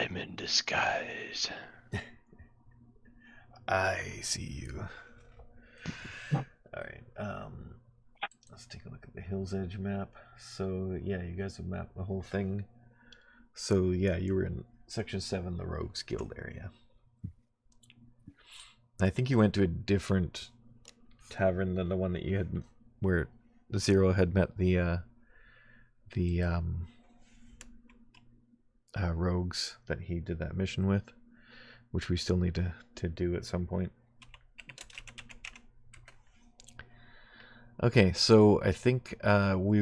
I'm in disguise. I see you. Alright, let's take a look at the Hills Edge map. So, yeah, you guys have mapped the whole thing. So, yeah, you were in Section 7, the Rogues Guild area. I think you went to a different tavern than the one that you had, where the Zero had met the rogues that he did that mission with, which we still need to do at some point. Okay, so I think we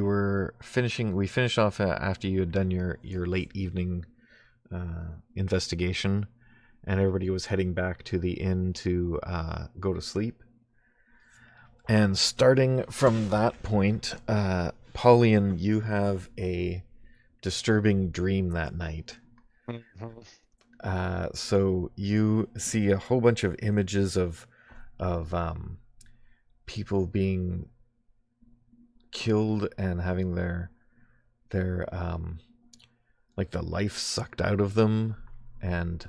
finished off after you had done your late evening investigation, and everybody was heading back to the inn to go to sleep. And starting from that point, Pauline, you have a disturbing dream that night. So you see a whole bunch of images of people being killed and having their like the life sucked out of them, and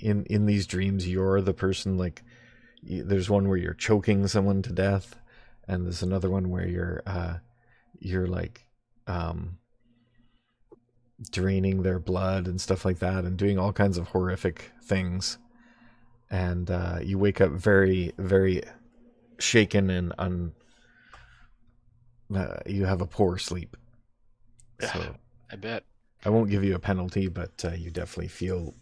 in these dreams you're the person, like there's one where you're choking someone to death, and there's another one where you're like draining their blood and stuff like that, and doing all kinds of horrific things. And you wake up very, very shaken and you have a poor sleep. Yeah, so I bet. I won't give you a penalty, but you definitely feel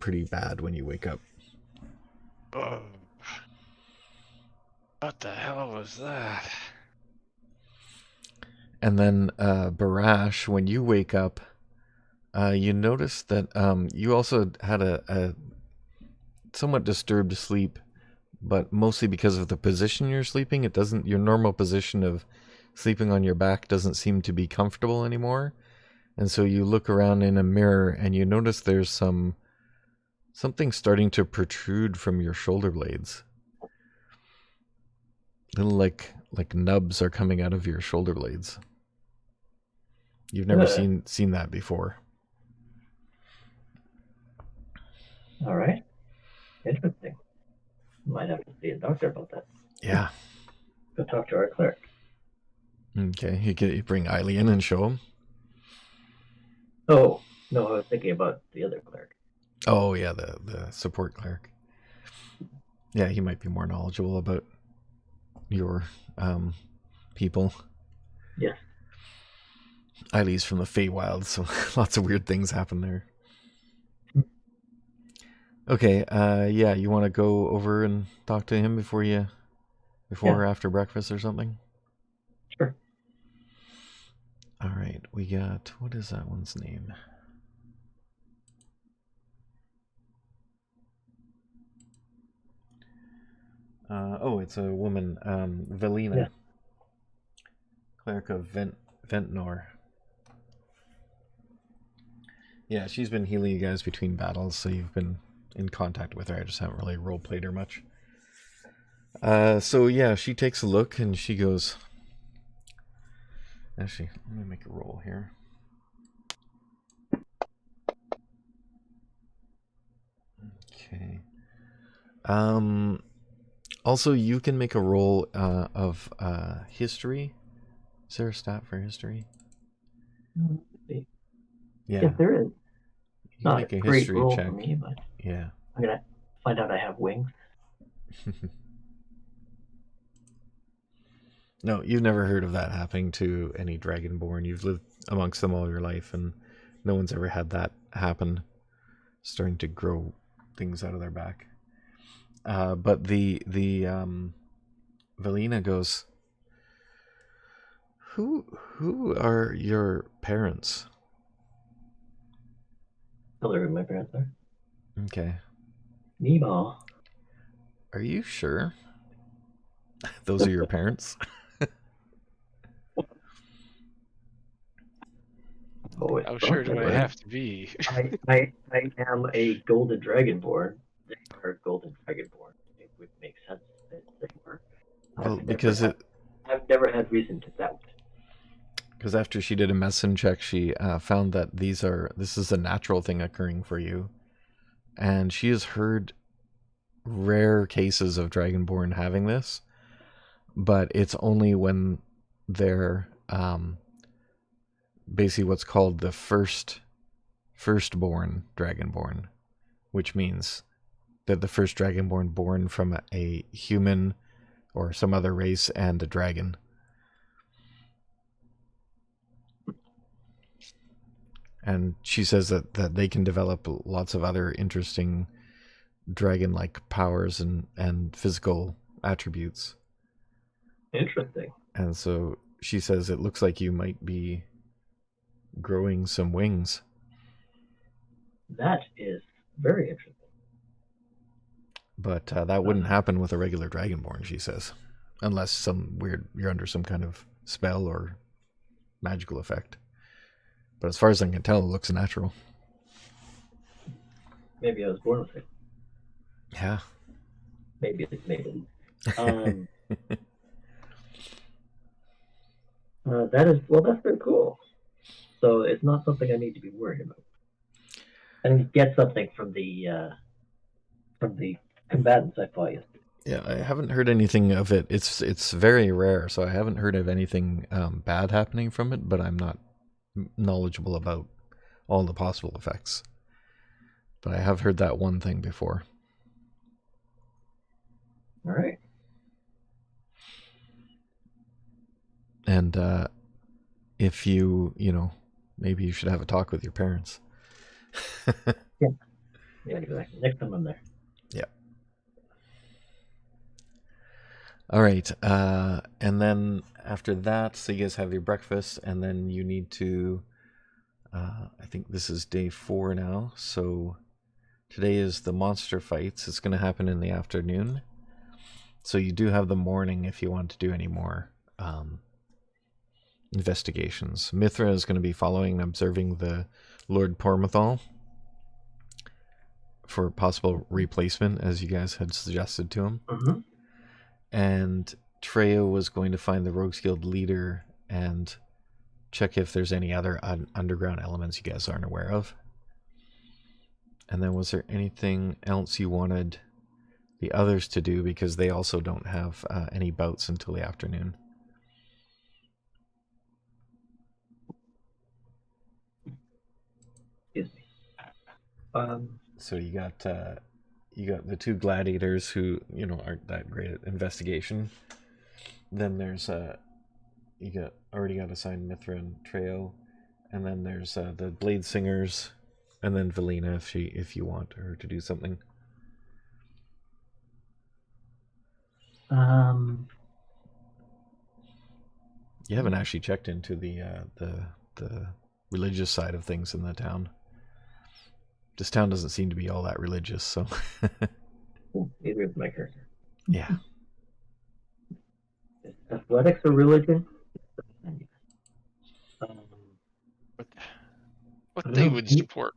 pretty bad when you wake up. Oh. What the hell was that? And then Barash, when you wake up, you notice that you also had a somewhat disturbed sleep, but mostly because of the position you're sleeping. It doesn't, your normal position of sleeping on your back doesn't seem to be comfortable anymore. And so you look around in a mirror and you notice there's something starting to protrude from your shoulder blades. Little like nubs are coming out of your shoulder blades. You've never seen that before. All right. Interesting. Might have to see a doctor about that. Yeah. Go talk to our cleric. Okay, you bring Eiley in and show him. Oh, no, I was thinking about the other cleric. Oh, yeah, the support cleric. Yeah, he might be more knowledgeable about your people. Yes. Eiley's from the Feywild, so lots of weird things happen there. Okay, yeah, you want to go over and talk to him before or after breakfast or something? Sure. All right, we got, what is that one's name? Oh, it's a woman, Velina. Yeah. Cleric of Ventnor. Yeah, she's been healing you guys between battles, so you've been in contact with her. I just haven't really role-played her much. So yeah, she takes a look and she goes... Actually, let me make a roll here. Okay. Also, you can make a roll of history. Is there a stat for history? Yeah. Yeah. Yes, there is. You Not make a a great history roll check. for me, but Yeah. I'm gonna find out I have wings. No, you've never heard of that happening to any Dragonborn. You've lived amongst them all your life, and no one's ever had that happen. Starting to grow things out of their back. But the Velina goes, Who are your parents? Tell her who my parents are. Okay. Meemaw. Are you sure? Those are your parents? Oh, How sure do I have to be? I am a golden dragonborn. They are golden dragonborn. It would make sense that they were. Well, because I've never had reason to doubt. because after she did a medicine check, she found that this is a natural thing occurring for you, and she has heard rare cases of Dragonborn having this, but it's only when they're basically what's called the firstborn Dragonborn, which means that the first Dragonborn born from a human or some other race and a dragon. And she says that they can develop lots of other interesting dragon-like powers and physical attributes. Interesting. And so she says it looks like you might be growing some wings. That is very interesting. But that wouldn't happen with a regular Dragonborn, she says. Unless you're under some kind of spell or magical effect. But as far as I can tell, it looks natural. Maybe I was born with it. Yeah. Maybe. That's very cool. So it's not something I need to be worried about. I didn't get something from the combatants I fought yesterday. Yeah, I haven't heard anything of it. It's very rare, so I haven't heard of anything bad happening from it, but I'm not knowledgeable about all the possible effects. But I have heard that one thing before. All right. And if maybe you should have a talk with your parents. Yeah, exactly. Next time I'm there. Yeah. All right. And then after that, so you guys have your breakfast, and then you need to, I think this is day 4 now. So today is the monster fights. It's going to happen in the afternoon. So you do have the morning if you want to do any more investigations. Mithra is going to be following and observing the Lord Pormethal for possible replacement, as you guys had suggested to him. Mm-hmm. And Treya was going to find the Rogues Guild leader and check if there's any other underground elements you guys aren't aware of. And then was there anything else you wanted the others to do, because they also don't have any bouts until the afternoon? Excuse me. So you got the 2 gladiators who aren't that great at investigation. Then there's already got assigned Mithra and Treo, and then there's the Blade Singers, and then Velina if you want her to do something. You haven't actually checked into the religious side of things in the town. This town doesn't seem to be all that religious, so. Neither is my character. Yeah. Athletics or religion? What they would support.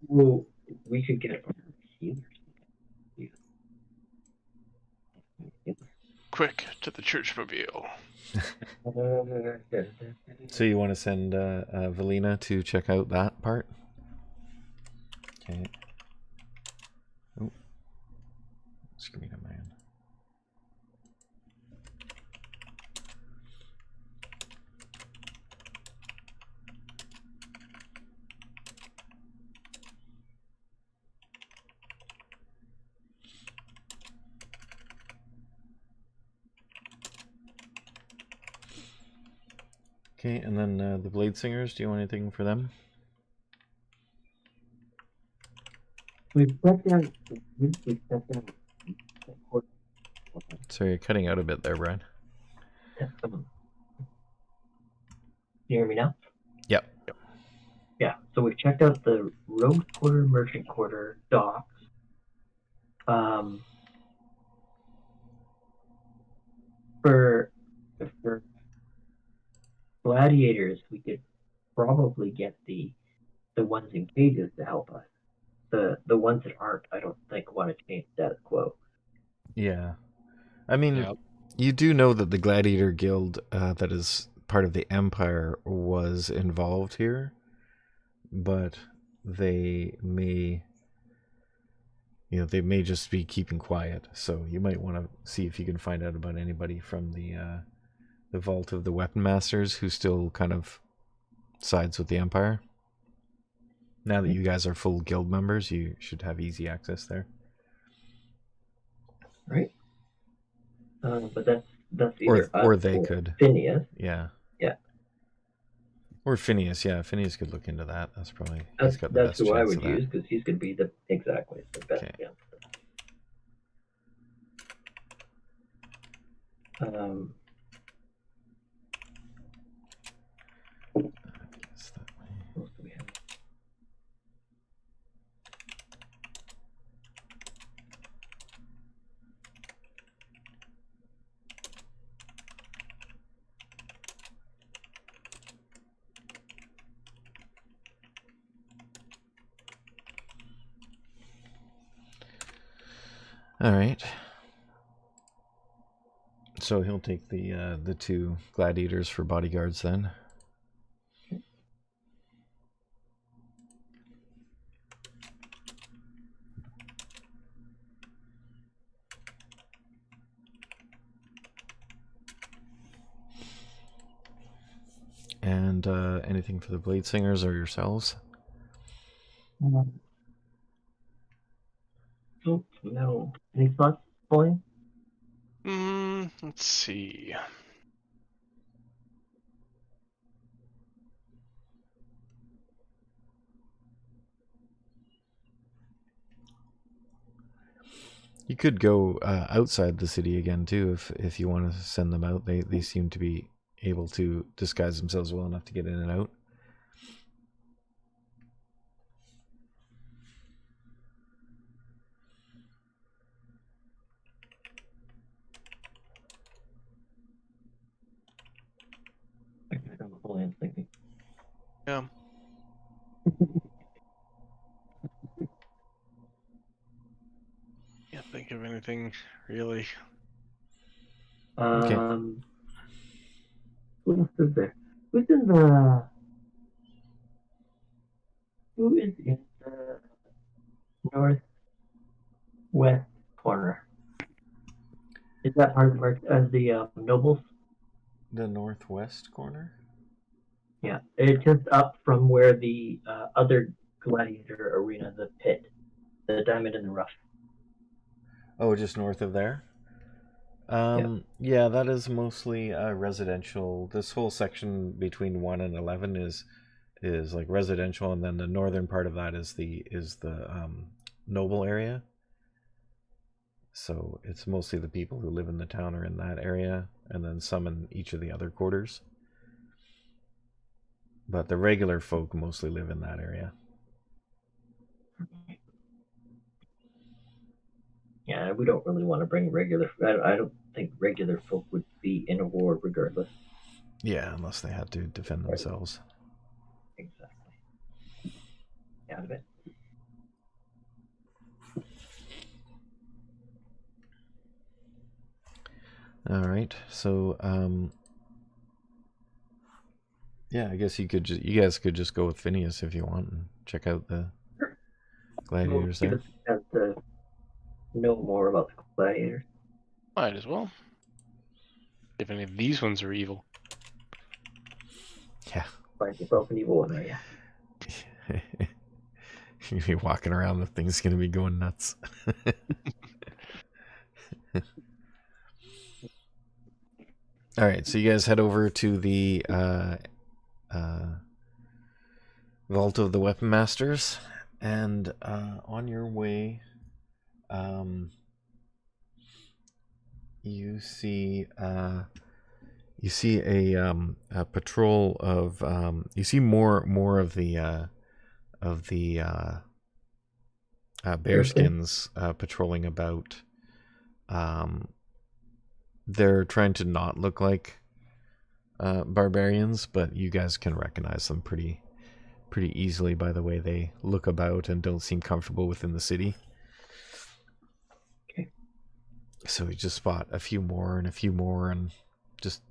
Well, we could get healers. Quick to the churchmobile. So you want to send Velina to check out that part? Okay. Oh. Screen of man. Okay, and then the Blade Singers, do you want anything for them? Sorry, you're cutting out a bit there, Brian. Can you hear me now? Yep. Yeah, so we've checked out the Road Quarter, Merchant Quarter, docks. For gladiators, we could probably get the ones in cages to help us. The ones that aren't, I don't think, want to change status quo. Yeah. I mean, You do know that the Gladiator Guild, that is part of the Empire, was involved here, but they may, they may just be keeping quiet. So you might want to see if you can find out about anybody from the Vault of the Weapon Masters who still kind of sides with the Empire. Now that you guys are full guild members, you should have easy access there. Right. But that's either or they could. Phineas. Yeah. Yeah. Or Phineas. Yeah, Phineas could look into that. That's probably that's got the best who I chance would of that. use, because he's going to be the best. Okay. Yeah. What else do we have? All right. So he'll take the two gladiators for bodyguards then. And anything for the blade singers or yourselves? No. Any thoughts, boy? Let's see. You could go outside the city again too, if you want to send them out. They seem to be able to disguise themselves well enough to get in and out. Yeah. Can't think of anything really. Okay. Who else is there? Who is in the northwest corner? Is that part of the nobles? The northwest corner? Yeah, it's just up from where the other gladiator arena, the pit, the diamond in the rough. Oh, just north of there? Yeah, that is mostly residential. This whole section between 1 and 11 is like residential, and then the northern part of that is the noble area. So it's mostly the people who live in the town are in that area, and then some in each of the other quarters. But the regular folk mostly live in that area. Yeah, we don't really want to bring regular. I don't think regular folk would be in a war regardless. Yeah, unless they had to defend themselves. Exactly. Out of it. All right, so yeah, I guess you guys could just go with Phineas if you want and check out the gladiators there. To know more about the gladiators. Might as well. If any of these ones are evil. Yeah. Find yourself an evil one, are you? You're gonna be walking around, the thing's gonna be going nuts. All right, so you guys head over to the Vault of the Weapon Masters, and on your way, you see a patrol of you see more of the bearskins patrolling about. They're trying to not look like barbarians, but you guys can recognize them pretty easily by the way they look about and don't seem comfortable within the city. Okay. So you just spot a few more and a few more, and just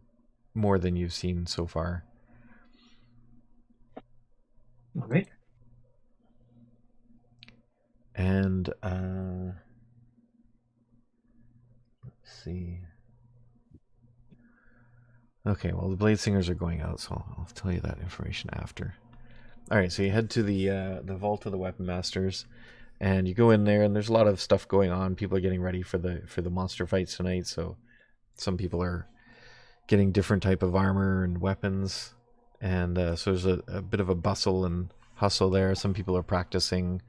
more than you've seen so far. All right. And let's see. Okay, well, the Blade Singers are going out, so I'll tell you that information after. All right, so you head to the Vault of the Weapon Masters, and you go in there, and there's a lot of stuff going on. People are getting ready for the monster fights tonight, so some people are getting different type of armor and weapons, and so there's a bit of a bustle and hustle there. Some people are practicing,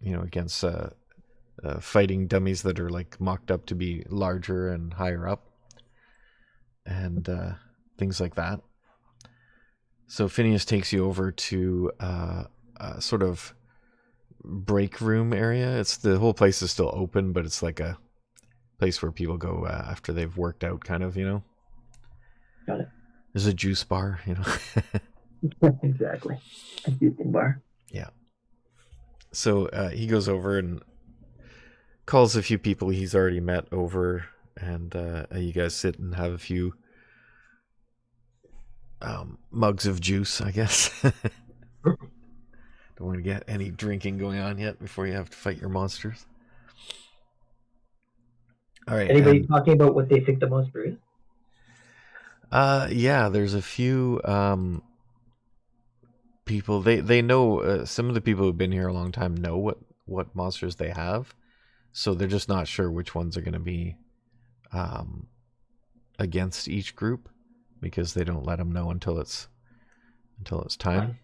against fighting dummies that are like mocked up to be larger and higher up, and things like that. So Phineas takes you over to a sort of break room area. The whole place is still open, but it's like a place where people go after they've worked out, kind of, Got it. There's a juice bar, Exactly. A juicing bar. Yeah. So he goes over and calls a few people he's already met over, and you guys sit and have a few mugs of juice, I guess. Don't want to get any drinking going on yet before you have to fight your monsters. All right. Anybody talking about what they think the monster is? Yeah, there's a few people. They know, some of the people who've been here a long time know what monsters they have, so they're just not sure which ones are going to be against each group, because they don't let them know until it's time.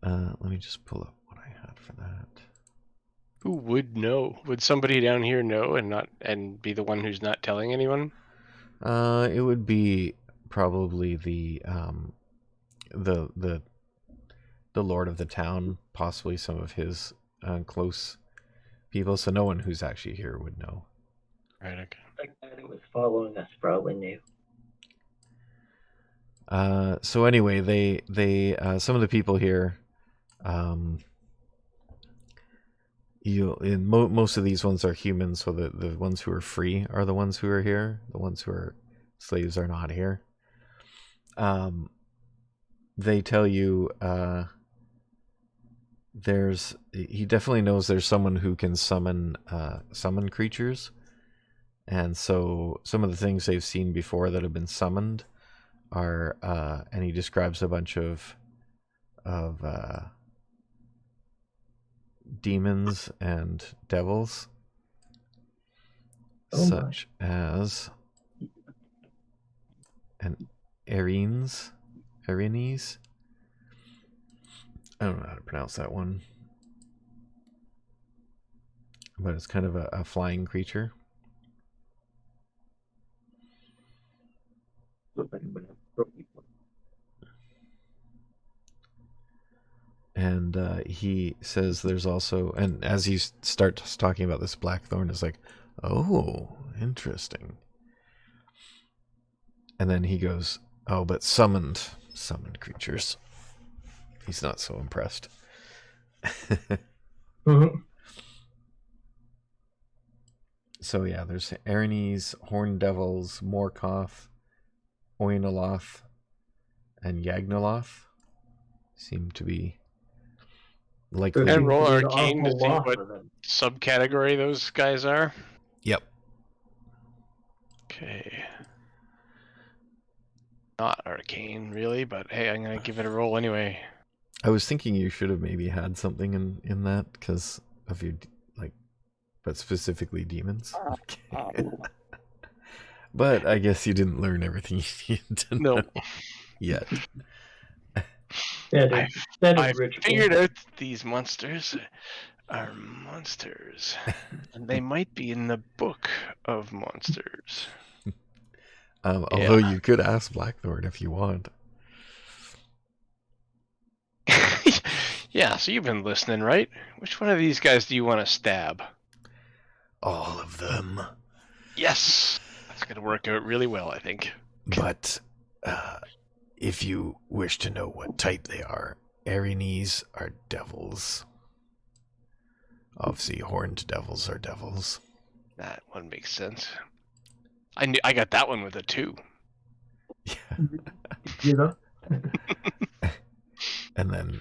Let me just pull up what I had for that. Who would know? Would somebody down here know and be the one who's not telling anyone? It would be probably the lord of the town, possibly some of his close people. So no one who's actually here would know. Right. Okay. The guy who was following us probably knew. So anyway, they some of the people here, most of these ones are humans, so the ones who are free are the ones who are here. The ones who are slaves are not here. They tell you he definitely knows there's someone who can summon creatures, and so some of the things they've seen before that have been summoned are and he describes a bunch of demons and devils, such as an Arenes. I don't know how to pronounce that one, but it's kind of a flying creature. And he says there's also, and as he starts talking about this blackthorn, it's like, oh, interesting. And then he goes, oh, but summoned creatures. He's not so impressed. Mm-hmm. So yeah, there's Arenes, Horned Devils, Morkoth, Oinoloth, and Yagnoloth seem to be likely. And roll arcane to see what subcategory those guys are. Yep. Okay. Not arcane, really, but hey, I'm gonna give it a roll anyway. I was thinking you should have maybe had something in that because of your but specifically demons. But I guess you didn't learn everything you needed to know yet. Yeah, I figured out that these monsters are monsters, and they might be in the book of monsters. Although you could ask Blackthorn if you want. Yeah, so you've been listening, right? Which one of these guys do you want to stab? All of them. Yes! That's going to work out really well, I think. But if you wish to know what type they are, Arenes are devils. Obviously, horned devils are devils. That one makes sense. I got that one with a 2. Yeah. You know? And then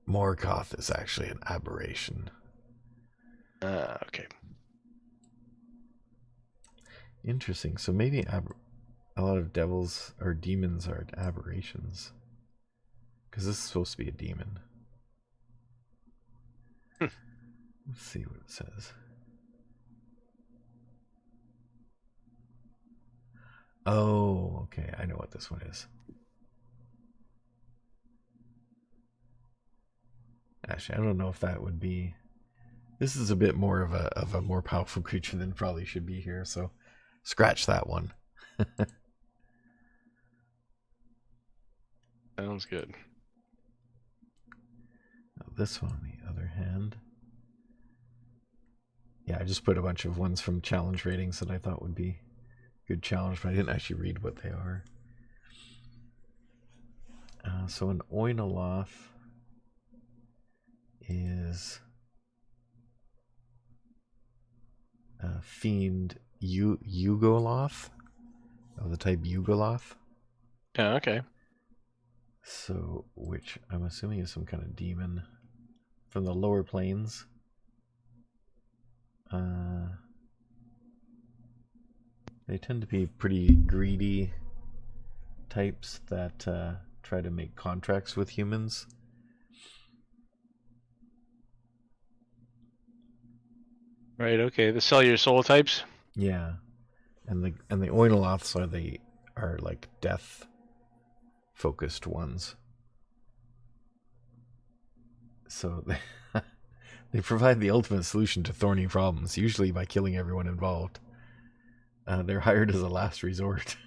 Morgoth is actually an aberration. Okay. Interesting. So maybe a lot of devils or demons are aberrations. Because this is supposed to be a demon. Let's see what it says. Oh, okay. I know what this one is. Actually, I don't know if that would be. This is a bit more of a more powerful creature than probably should be here. So, scratch that one. Sounds good. This one, on the other hand, yeah, I just put a bunch of ones from challenge ratings that I thought would be good challenge, but I didn't actually read what they are. So an Yagnoloth is a fiend Yagnoloth of the type Yagnoloth. Yeah, okay. So, which I'm assuming is some kind of demon from the lower planes. They tend to be pretty greedy types that try to make contracts with humans. Right, okay. The sell your soul types? Yeah. And the Yagnoloths are like death focused ones. So they provide the ultimate solution to thorny problems, usually by killing everyone involved. They're hired as a last resort.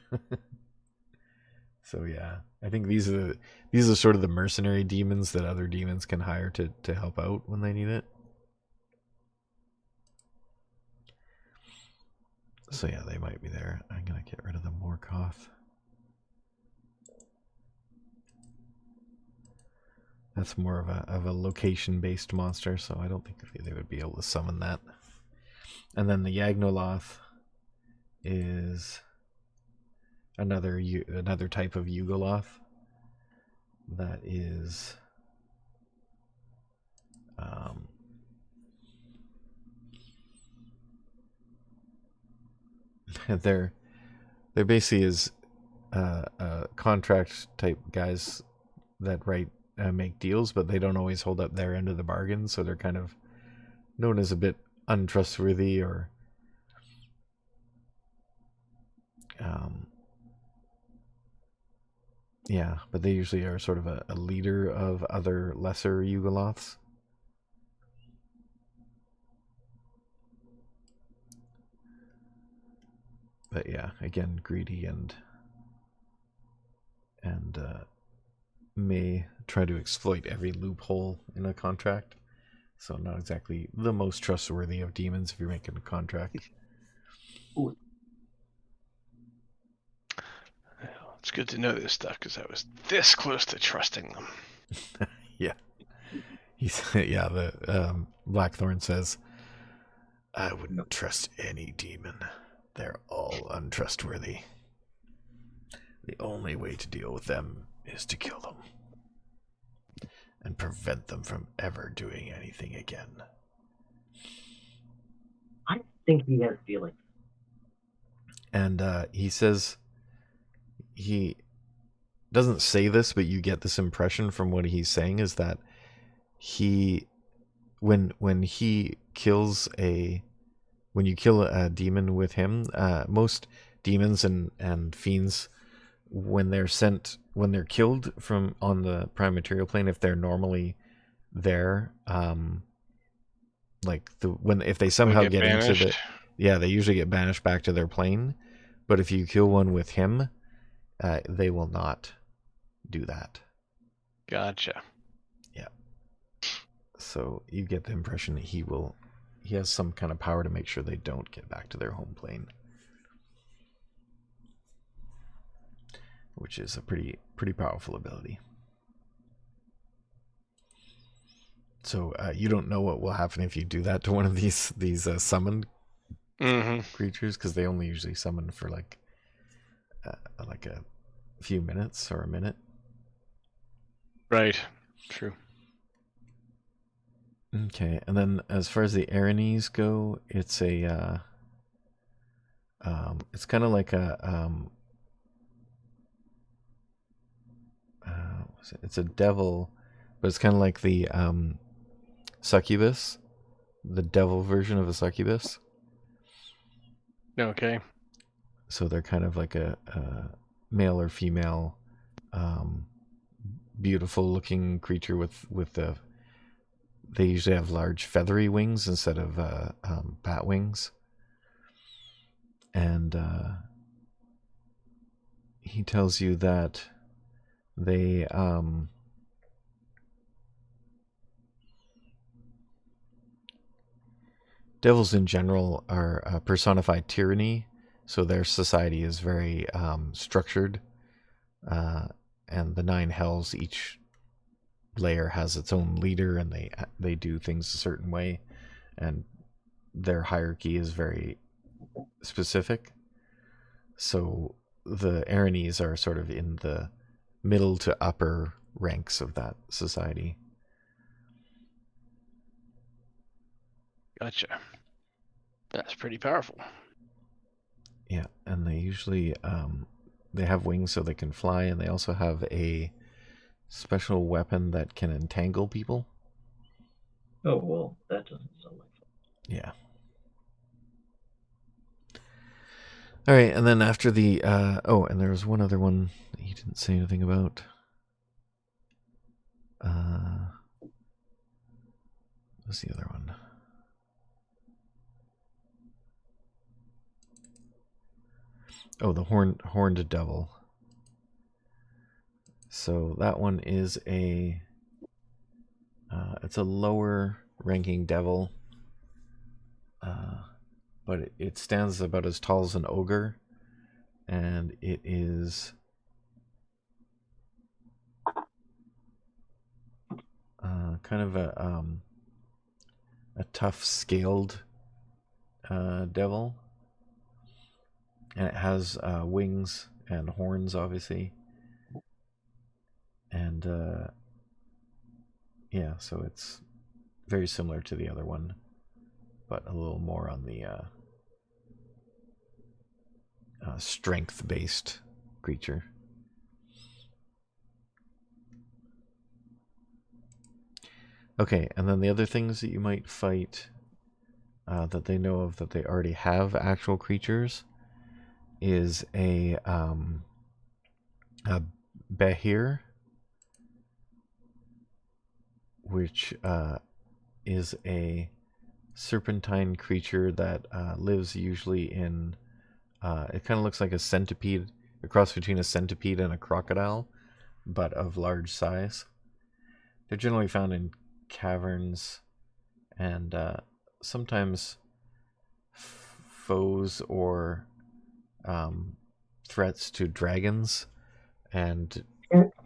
So yeah, I think these are sort of the mercenary demons that other demons can hire to help out when they need it. So yeah, they might be there. I'm gonna get rid of the Morgoth. That's more of a location-based monster, so I don't think they would be able to summon that. And then the Yagnoloth is another type of Yagnoloth that is they're basically is contract type guys that make deals, but they don't always hold up their end of the bargain, so they're kind of known as a bit untrustworthy or yeah, but they usually are sort of a leader of other lesser Yagnoloths. But yeah, again, greedy and may try to exploit every loophole in a contract. So not exactly the most trustworthy of demons if you're making a contract. Ooh. It's good to know this stuff because I was this close to trusting them. Yeah. The Blackthorn says, I wouldn't trust any demon. They're all untrustworthy. The only way to deal with them is to kill them and prevent them from ever doing anything again. I think he has feelings. And he says, he doesn't say this, but you get this impression from what he's saying is that when you kill a demon with him, most demons and fiends, when they're killed from on the prime material plane, if they're normally there, if they somehow get into they usually get banished back to their plane. But if you kill one with him, they will not do that. Gotcha. Yeah. So you get the impression that he has some kind of power to make sure they don't get back to their home plane, which is a pretty powerful ability. So you don't know what will happen if you do that to one of these summoned creatures, because they only usually summon for like a few minutes or a minute. Right. True. Okay, and then as far as the Aranes go, it's a it's kind of like a it's a devil, but it's kind of like the succubus, the devil version of a succubus. Okay. So they're kind of like a male or female, beautiful looking creature with the. They usually have large feathery wings instead of bat wings. And he tells you that they devils in general are personified tyranny, so their society is very structured, and the 9 hells, each layer has its own leader, and they do things a certain way, and their hierarchy is very specific. So the Aranes are sort of in the middle to upper ranks of that society. Gotcha. That's pretty powerful. Yeah, and they usually they have wings so they can fly, and they also have a special weapon that can entangle people. Oh, well, that doesn't sound like fun. Yeah. All right, and then after the oh, and there was one other one that he didn't say anything about. What's the other one? Oh, the horned devil. So that one is a it's a lower ranking devil, but it stands about as tall as an ogre, and it is kind of a tough scaled devil, and it has wings and horns, obviously, and yeah, so it's very similar to the other one, but a little more on the strength-based creature. Okay, and then the other things that you might fight that they know of that they already have actual creatures is a behir, which is a serpentine creature that lives usually in it kind of looks like a centipede, a cross between a centipede and a crocodile, but of large size. They're generally found in caverns, and sometimes foes or threats to dragons, and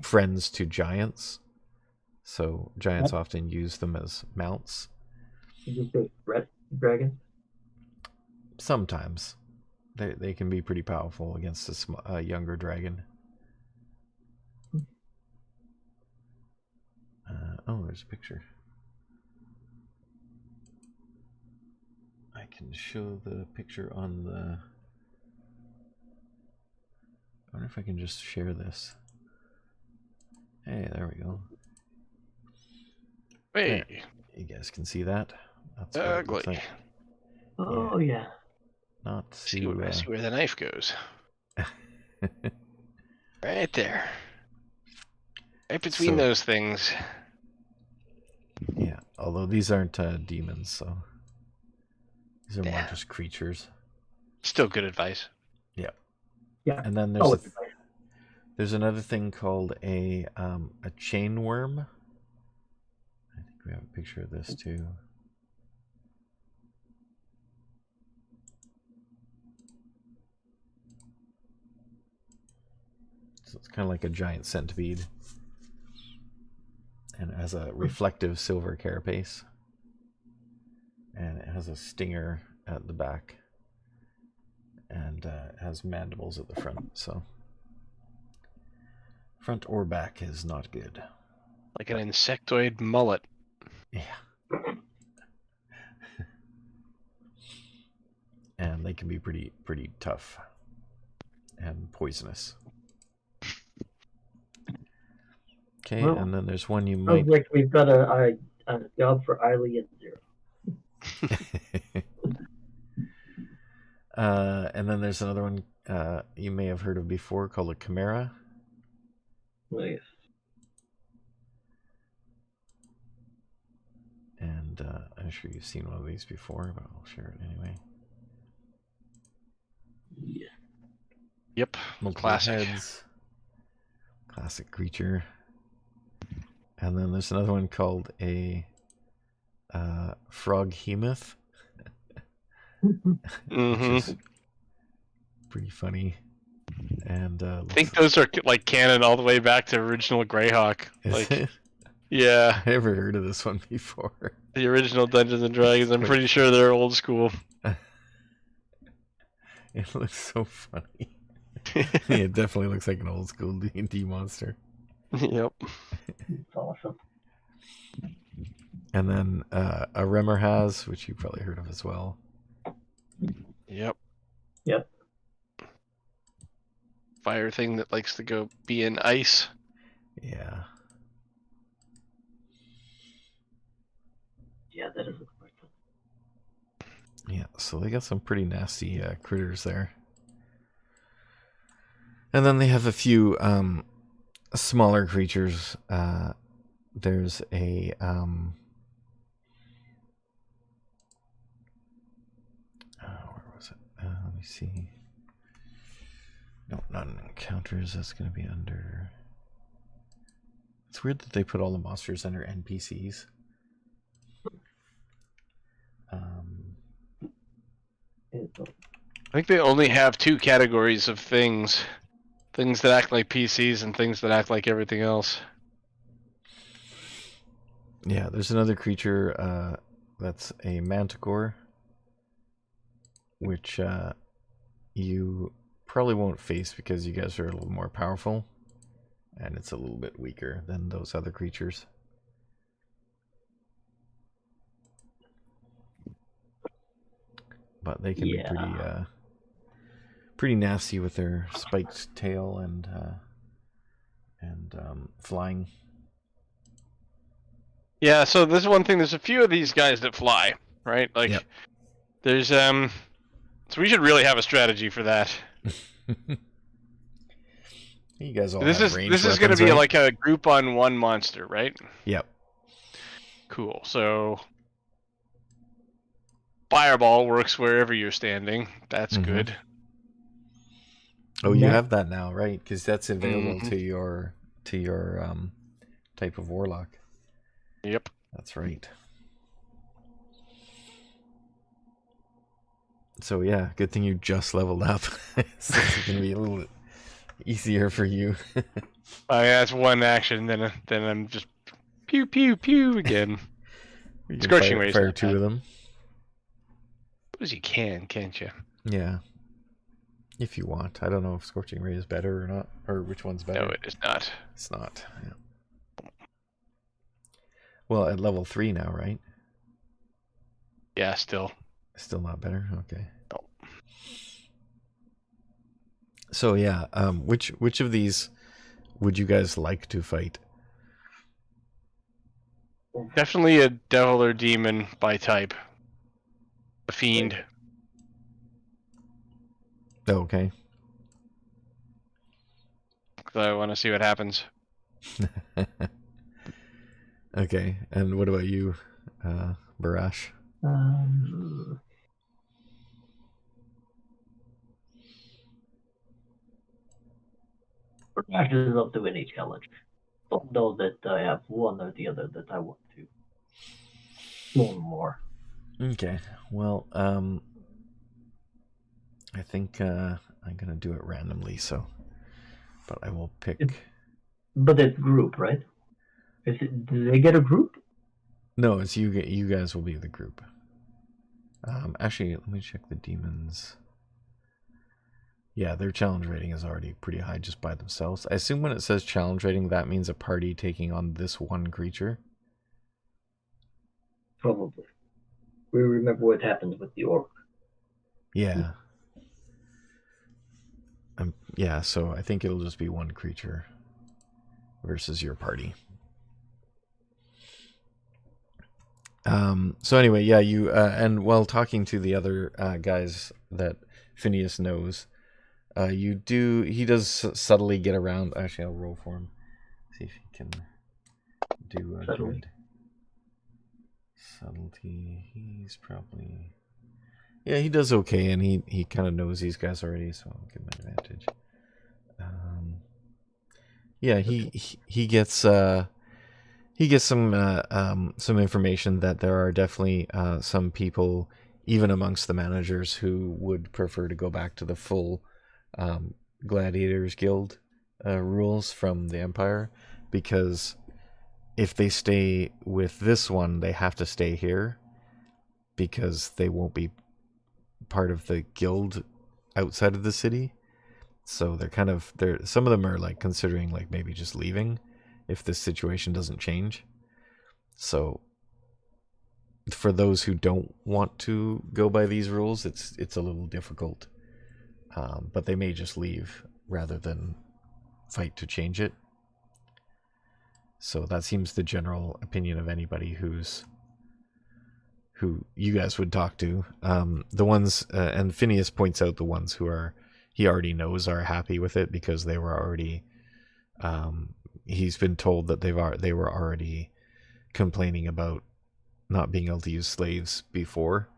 friends to giants. So giants often use them as mounts. Did you say threat dragon? Sometimes they can be pretty powerful against a younger dragon. Oh, there's a picture. I can show the picture on the... I wonder if I can just share this. Hey, there we go. Hey. There. You guys can see that. That's what it looks like. Oh, yeah. Not to... See where the knife goes. Right there. Right between those things. Yeah, although these aren't demons, so... These are more just creatures. Still good advice. Yeah. Yeah. And then there's another thing called a chain worm. I think we have a picture of this too. So it's kind of like a giant centipede, and it has a reflective silver carapace, and it has a stinger at the back. and has mandibles at the front, so front or back is not good. Like an insectoid mullet. Yeah. And they can be pretty tough and poisonous. Okay, well, and then there's one you might... Sounds like we've got a job for Eiley and Zero. And then there's another one you may have heard of before called a Chimera. Nice. And I'm sure you've seen one of these before, but I'll share it anyway. Yeah. Yep. Multiple Classic. Heads. Classic creature. And then there's another one called a Froghemoth. Which is pretty funny. And I think those are like canon all the way back to original Greyhawk. Like, it? Yeah. I never heard of this one before. The original Dungeons and Dragons. I'm pretty sure they're old school. It looks so funny. It definitely looks like an old school D&D monster. Yep. It's awesome. And then a Remmerhaz, which you've probably heard of as well. Yep. Yep. Fire thing that likes to go be in ice. Yeah. Yeah, that doesn't look like that. Yeah, so they got some pretty nasty critters there. And then they have a few smaller creatures. There's a where was it? Let me see. No, not in encounters. That's going to be under... It's weird that they put all the monsters under NPCs. I think they only have two categories of things. Things that act like PCs and things that act like everything else. Yeah, there's another creature that's a manticore, which you probably won't face because you guys are a little more powerful, and it's a little bit weaker than those other creatures. But they can be pretty nasty with their spiked tail and flying. Yeah, so this is one thing. There's a few of these guys that fly, right? Like, yep. There's so we should really have a strategy for that. You guys all this have is range this is going to be right? like a group on one monster, right? Yep. Cool. So Fireball works wherever you're standing. That's good. Oh, you have that now, right? Because that's available to your type of warlock. Yep. That's right. So yeah, good thing you just leveled up. So it's gonna be a little easier for you. That's one action, then I'm just pew pew pew again. Scorching Ray. Fire two of them. As you can't you? Yeah. If you want. I don't know if Scorching Ray is better or not, or which one's better. No, it is not. It's not. Yeah. Well, at level 3 now, right? Yeah, still. Still not better? Okay. No. So yeah, which of these would you guys like to fight? Definitely a devil or demon by type. A fiend. Oh, okay. I want to see what happens. Okay, and what about you, Barash? Barash is up to any challenge. Don't know that I have one or the other that I want to. One more. Okay, well, I think I'm gonna do it randomly, so, but I will pick. But it's group, right? Do they get a group? No, it's you. You guys will be the group. Actually, let me check the demons. Yeah, their challenge rating is already pretty high just by themselves. I assume when it says challenge rating, that means a party taking on this one creature. Probably. We remember what happened with the orc. Yeah. Yeah, so I think it'll just be one creature versus your party. So anyway, yeah, you and while talking to the other guys that Phineas knows, he does subtly get around. Actually, I'll roll for him. See if he can do a good subtlety. He's probably, yeah, he does okay, and he kind of knows these guys already, so I'll give him an advantage. Yeah, he gets some information that there are definitely some people, even amongst the managers, who would prefer to go back to the full Gladiators Guild rules from the Empire, because if they stay with this one, they have to stay here because they won't be part of the guild outside of the city. So some of them are like considering like maybe just leaving if this situation doesn't change. So for those who don't want to go by these rules, it's a little difficult. But they may just leave rather than fight to change it. So that seems the general opinion of anybody who you guys would talk to. The ones, and Phineas points out the ones who he already knows are happy with it because they were already, he's been told that they were already complaining about not being able to use slaves before.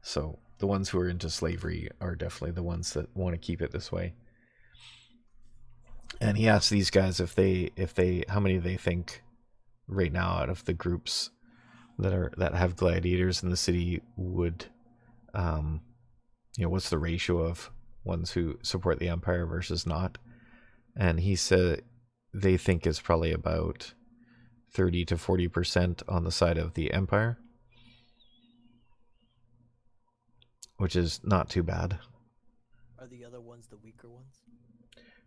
So the ones who are into slavery are definitely the ones that want to keep it this way. And he asks these guys if they how many they think right now out of the groups that have gladiators in the city would, what's the ratio of ones who support the Empire versus not. And he said they think it's probably about 30 to 40% on the side of the Empire, which is not too bad. Are the other ones the weaker ones?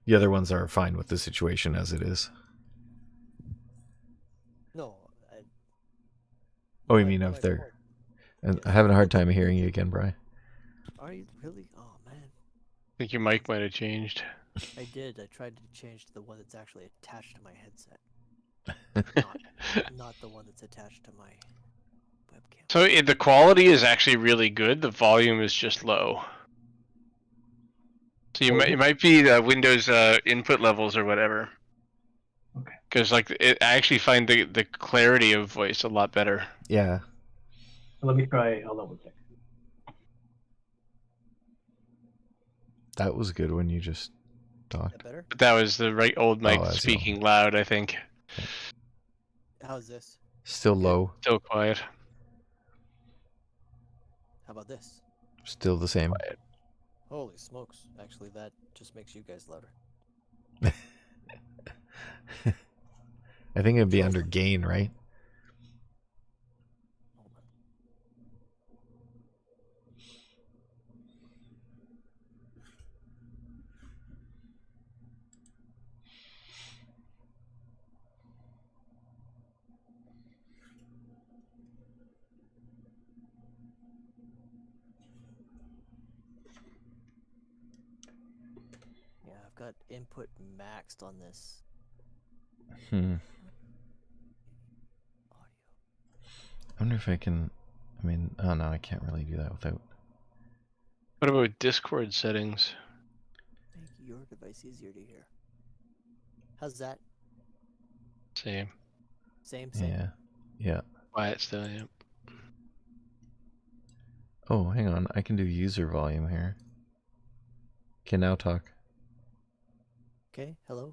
The other ones are fine with the situation as it is. No. Oh, you mean if they're... And I'm having a hard time hearing you again, Bri. Are you really? Oh, man. I think your mic might have changed. I did. I tried to change to the one that's actually attached to my headset. Not the one that's attached to my webcam. So the quality is actually really good. The volume is just low. So it might be the Windows input levels or whatever. Okay. Because I actually find the clarity of voice a lot better. Yeah. Let me try. Hold on one second. That was good when you just talked. Is that better? But that was the right old mic speaking loud, I think. Okay. How's this? Still low. Still quiet. How about this? Still the same. Quiet. Holy smokes. Actually, that just makes you guys louder. I think it'd be under gain, right? Yeah, I've got input maxed on this. I wonder if I can... I mean, oh no, I can't really do that without... What about Discord settings? Make your device easier to hear. How's that? Same. Same. Yeah. Quiet still, yeah. Oh, hang on. I can do user volume here. Can now talk. Okay. Hello.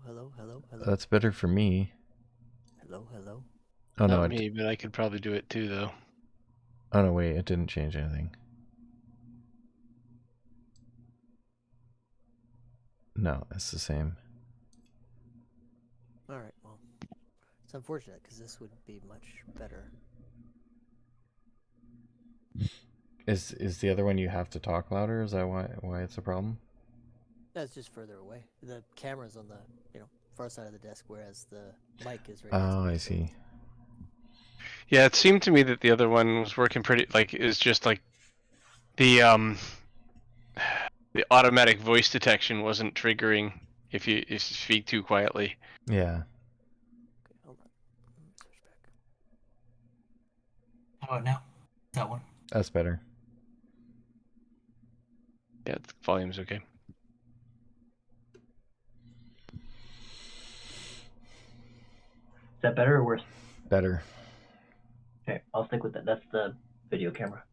That's better for me. Hello. Oh, no. Not me, but I could probably do it too, though. Oh, no, wait. It didn't change anything. No, it's the same. Alright, well. It's unfortunate, because this would be much better. Is the other one you have to talk louder? Is that why it's a problem? That's just further away. The camera's on the far side of the desk, whereas the mic is right. Oh, I see. Yeah, it seemed to me that the other one was working pretty. Like, is just like the automatic voice detection wasn't triggering if you speak too quietly. Yeah. Okay, hold on. Switch back. How about now? That one. That's better. Yeah, the volume's okay. Is that better or worse? Better. Okay, I'll stick with that. That's the video camera.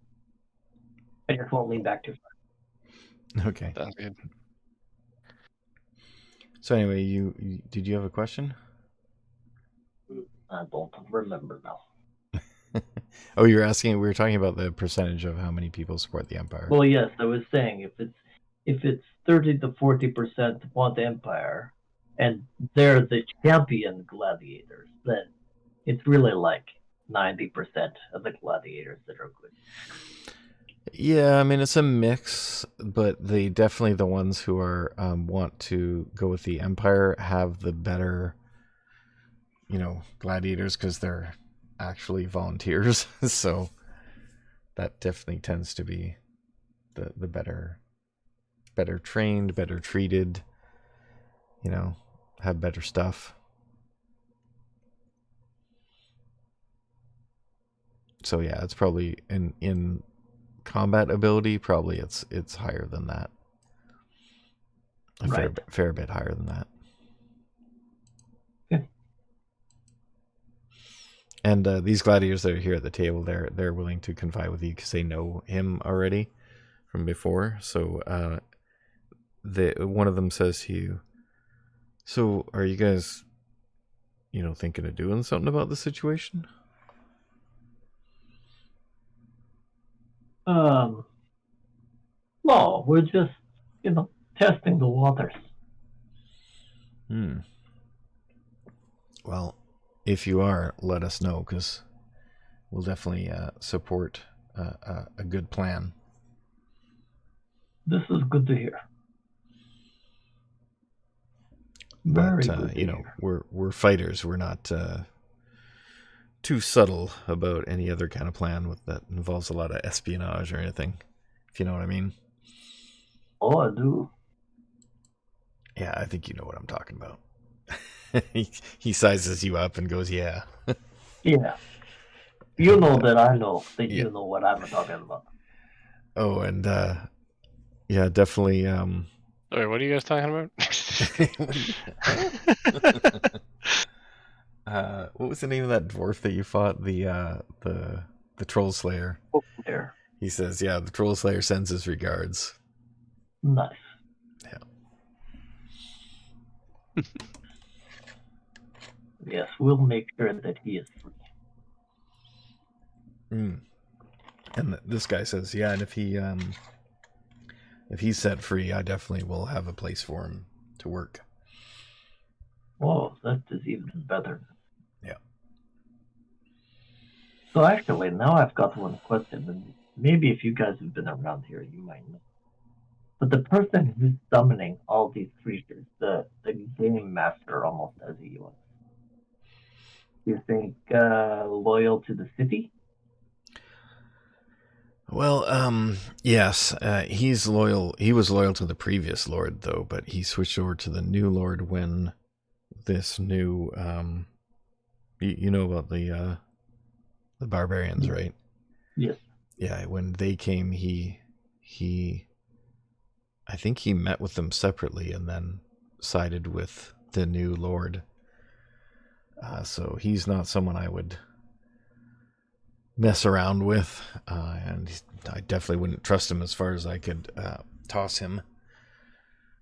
I just won't lean back too far. Okay. Sounds good. So anyway, you did you have a question? I don't remember now. Oh, you're asking. We were talking about the percentage of how many people support the Empire. Well, yes, I was saying if it's 30 to 40% want the Empire, and they're the champion gladiators, then it's really like 90% of the gladiators that are good. Yeah, I mean it's a mix, but they definitely the ones who are want to go with the Empire have the better, gladiators because they're actually volunteers. So that definitely tends to be the better trained, better treated, have better stuff. So yeah, it's probably in combat ability, probably it's higher than that. A fair bit higher than that. Yeah. And these gladiators that are here at the table, they're willing to confide with you because they know him already from before. So one of them says to you, "So are you guys, thinking of doing something about the situation?" No, we're just, testing the waters. Well, if you are, let us know, because we'll definitely support a good plan. This is good to hear. But, Very good to hear. we're fighters. We're not too subtle about any other kind of plan that involves a lot of espionage or anything, if you know what I mean. Oh, I do. Yeah, I think you know what I'm talking about. he sizes you up and goes, yeah. Yeah. You know that I know that you know what I'm talking about. Oh, and yeah, definitely. Sorry, what are you guys talking about? What was the name of that dwarf that you fought? The Troll Slayer. Oh, there. He says, yeah, the Troll Slayer sends his regards. Nice. Yeah. Yes, we'll make sure that he is free. And this guy says, yeah, and if he's set free, I definitely will have a place for him to work. Oh, that is even better. Yeah. So actually, now I've got one question, and maybe if you guys have been around here, you might know. But the person who's summoning all these creatures, the game master almost as he was, you think loyal to the city? Well, yes, he's loyal. He was loyal to the previous lord, though, but he switched over to the new lord when this new, you know about the barbarians, right? Yes. Yeah, when they came, I think he met with them separately and then sided with the new lord. So he's not someone I would mess around with, and I definitely wouldn't trust him as far as I could toss him,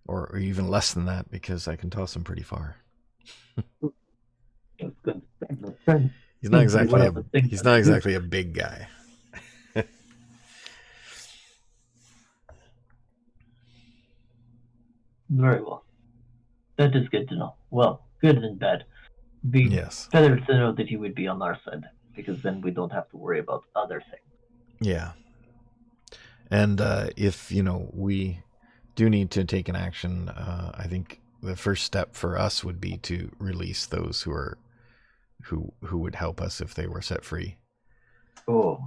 or even less than that, because I can toss him pretty far. That's good. He's not exactly a big guy. Very well. That is good to know. Well, good and bad. Yes. Better to know that he would be on our side, because then we don't have to worry about other things. Yeah. And if, we do need to take an action. I think the first step for us would be to release those who would help us if they were set free. Oh,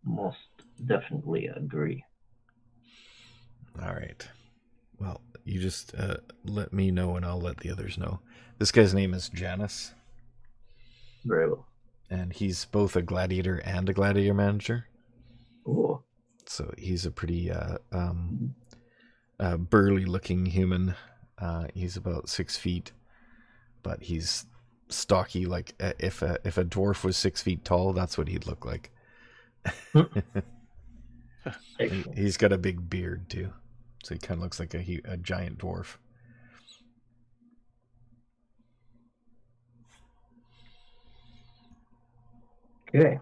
most definitely agree. All right. Well, you just let me know and I'll let the others know. This guy's name is Janus. Very well. And he's both a gladiator and a gladiator manager. Oh. So he's a pretty burly-looking human. He's about 6 feet, but he's stocky. Like if a dwarf was 6 feet tall, that's what he'd look like. He's got a big beard too, so he kind of looks like a giant dwarf. Okay.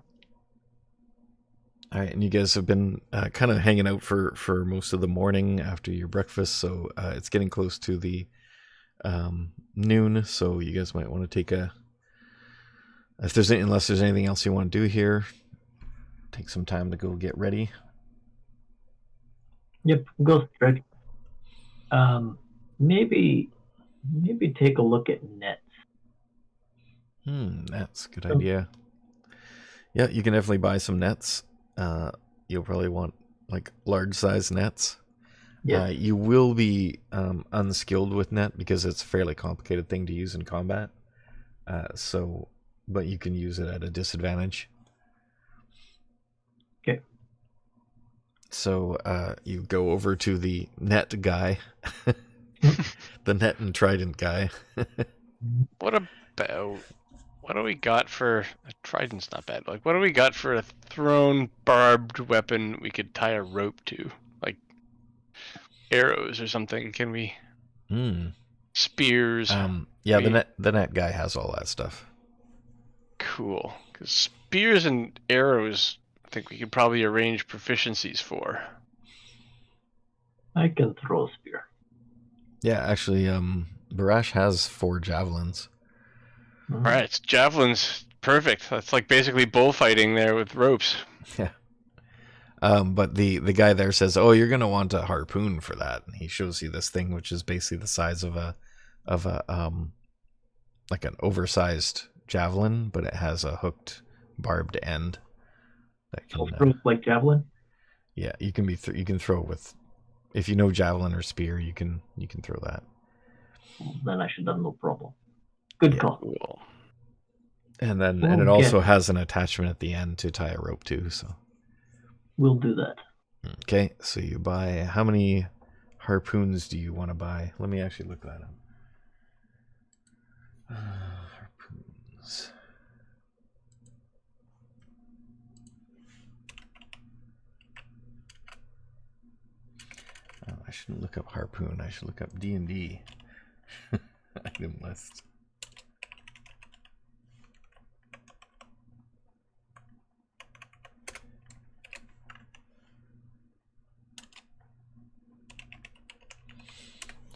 All right, and you guys have been kind of hanging out for most of the morning after your breakfast, so it's getting close to the noon. So you guys might want to take unless there's anything else you want to do here, take some time to go get ready. Yep, go straight. Maybe take a look at nets. That's a good idea. Yeah, you can definitely buy some nets. You'll probably want like large size nets. Yeah. You will be unskilled with net because it's a fairly complicated thing to use in combat. But you can use it at a disadvantage. Okay. So you go over to the net guy, the net and trident guy. What do we got for a trident's not bad. Like, what do we got for a thrown barbed weapon we could tie a rope to, like arrows or something? Can we? Spears. Yeah, the net guy has all that stuff. Cool. Because spears and arrows, I think we could probably arrange proficiencies for. I can throw a spear. Yeah, actually, Barash has 4 javelins. All right, javelins, perfect. That's like basically bullfighting there with ropes. Yeah. But the guy there says, "Oh, you're gonna want a harpoon for that." And he shows you this thing, which is basically the size of a like an oversized javelin, but it has a hooked, barbed end. That can like javelin. Yeah, you can you can throw with, if you know javelin or spear, you can throw that. Then I should have no problem. Good call. Cool. And then it also has an attachment at the end to tie a rope to, so we'll do that. Okay, so you buy, how many harpoons do you want to buy? Let me actually look that up. Harpoons. Oh, I shouldn't look up harpoon. I should look up D&D item list.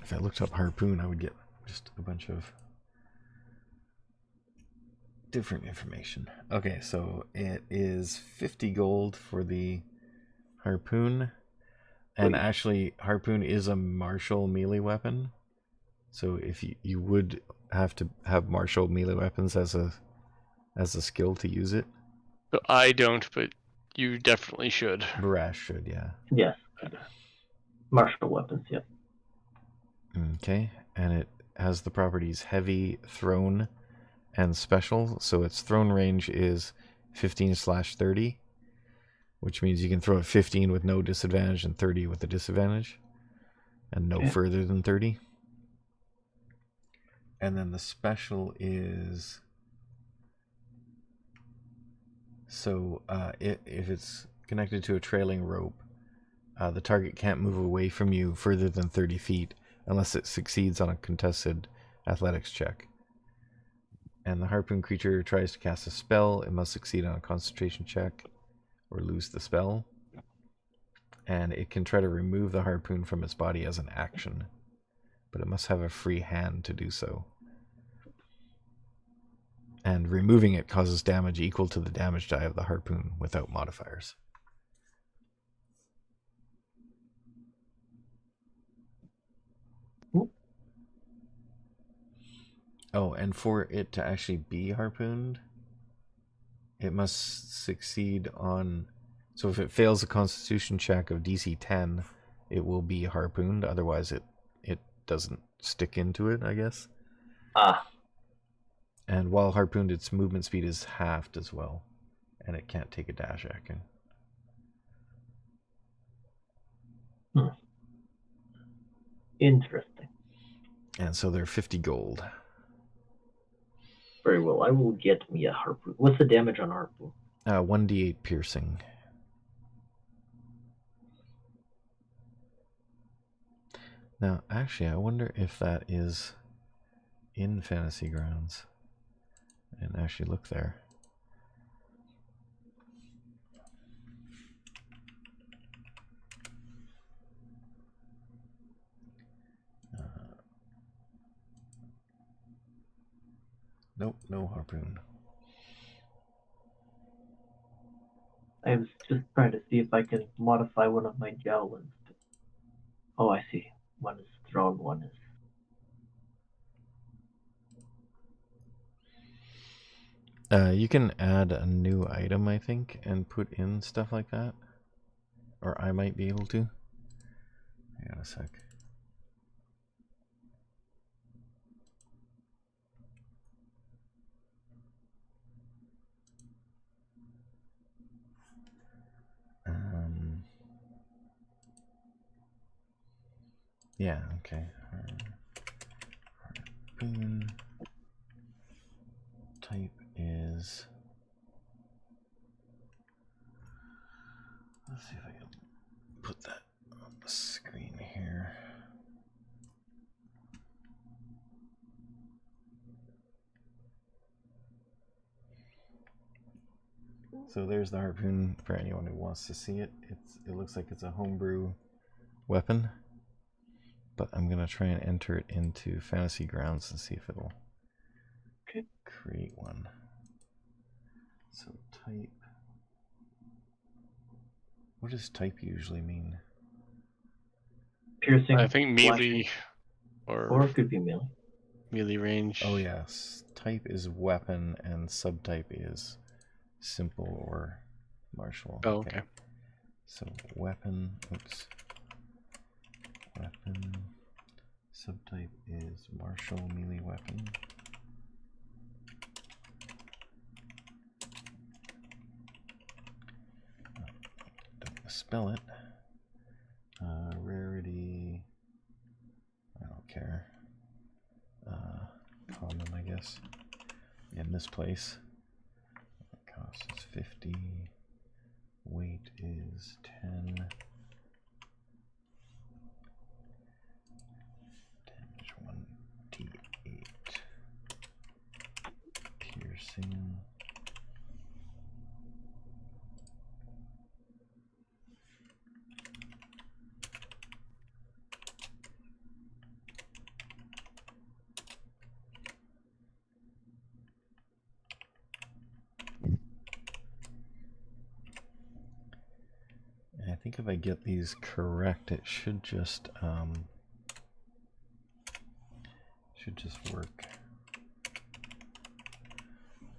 If I looked up harpoon, I would get just a bunch of different information. Okay, so it is 50 gold for the harpoon. And actually, harpoon is a martial melee weapon. So if you would have to have martial melee weapons as a skill to use it. So I don't, but you definitely should. Barash should, yeah. Yes. Martial weapons, yeah. Okay, and it has the properties heavy, thrown, and special. So its thrown range is 15/30, which means you can throw at 15 with no disadvantage and 30 with a disadvantage, and no further than 30. And then the special is, so if it's connected to a trailing rope, the target can't move away from you further than 30 feet unless it succeeds on a contested athletics check. And the harpoon creature tries to cast a spell, it must succeed on a concentration check or lose the spell. And it can try to remove the harpoon from its body as an action, but it must have a free hand to do so. And removing it causes damage equal to the damage die of the harpoon without modifiers. Oh, and for it to actually be harpooned, it must succeed on... So if it fails a constitution check of DC 10, it will be harpooned. Otherwise, it doesn't stick into it, I guess. Ah. And while harpooned, its movement speed is halved as well. And it can't take a dash action. Interesting. And so they're 50 gold. Very well. I will get me a harpoon. What's the damage on harpoon? 1d8 piercing. Now, actually, I wonder if that is in Fantasy Grounds. I didn't actually look there. Nope, no harpoon. I was just trying to see if I can modify one of my javelins. Oh, I see. One is thrown, one is... You can add a new item, I think, and put in stuff like that. Or I might be able to. Hang on a sec. Yeah, okay. Harpoon. Type is... Let's see if I can put that on the screen here. So there's the harpoon for anyone who wants to see it. It looks like it's a homebrew weapon, but I'm gonna try and enter it into Fantasy Grounds and see if it'll create one. So type. What does type usually mean? Piercing. I think melee or it could be melee. Melee range. Oh yes, type is weapon and subtype is simple or martial. Oh, okay. So weapon, oops. Weapon, subtype is martial melee weapon. Don't misspell it. Rarity, I don't care. Common, I guess. In this place. Cost is 50. Weight is 10. Damage 1d8. Piercing. I think if I get these correct, it should just work.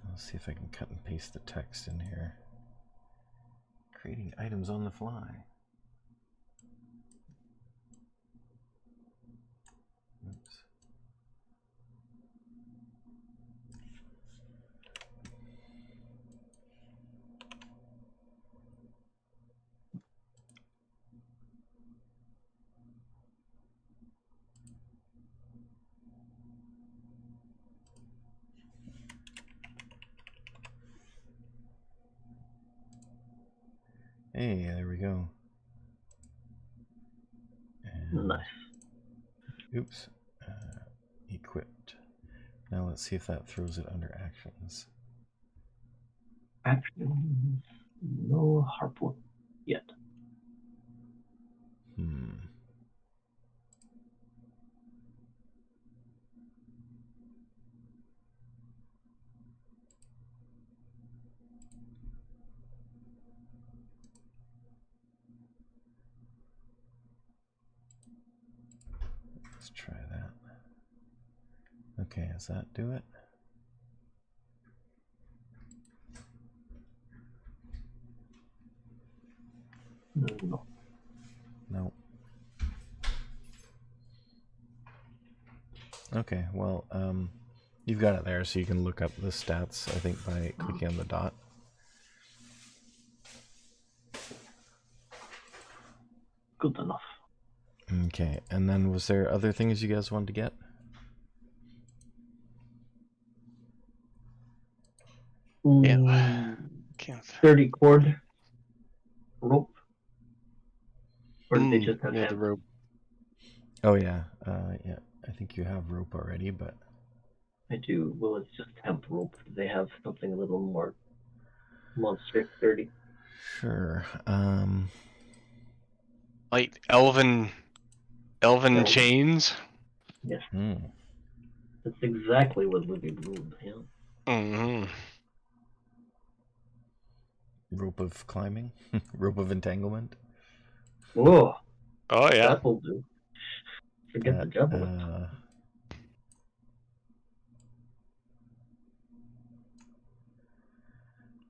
Let's see if I can cut and paste the text in here. Creating items on the fly. Oops. Hey, there we go. And Nice. Oops. Equipped. Now let's see if that throws it under actions. Actions. No harpoon yet. Let's try that. Okay, does that do it? No. No. Okay, well, you've got it there, so you can look up the stats, I think, by clicking on the dot. Good enough. Okay, and then was there other things you guys wanted to get? Yeah. 30 cord rope. Or did they just have the rope? Oh yeah, yeah. I think you have rope already, but I do. Well, it's just hemp rope. Do they have something a little more monster 30? sure. Like elven chains. Yes. Hmm. That's exactly what Libby brewed. Yeah. Mm-hmm. Rope of climbing, rope of entanglement. Whoa. Oh yeah. That will do. Forget the javelin.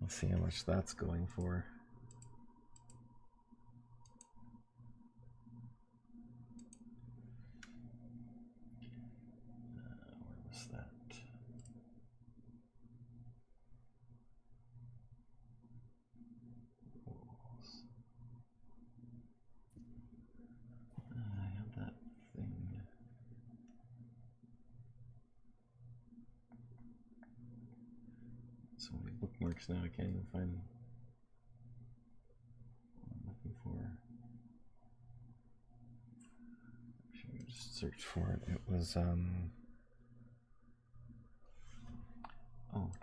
Let's see how much that's going for. Where was that? I have that thing. So many bookmarks now, I can't even find what I'm looking for. Actually, just search for it. It was, oh,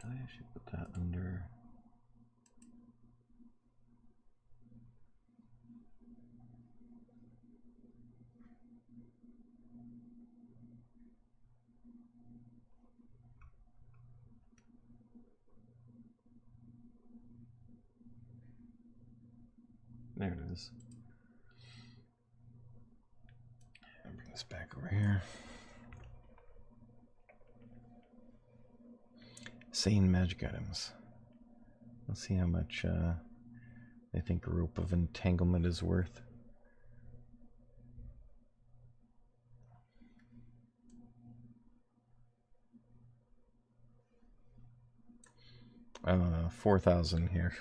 did I actually put that under? There it is. I'll bring this back over here. Sane magic items. Let's see how much I think a rope of entanglement is worth. I don't know, 4,000 here.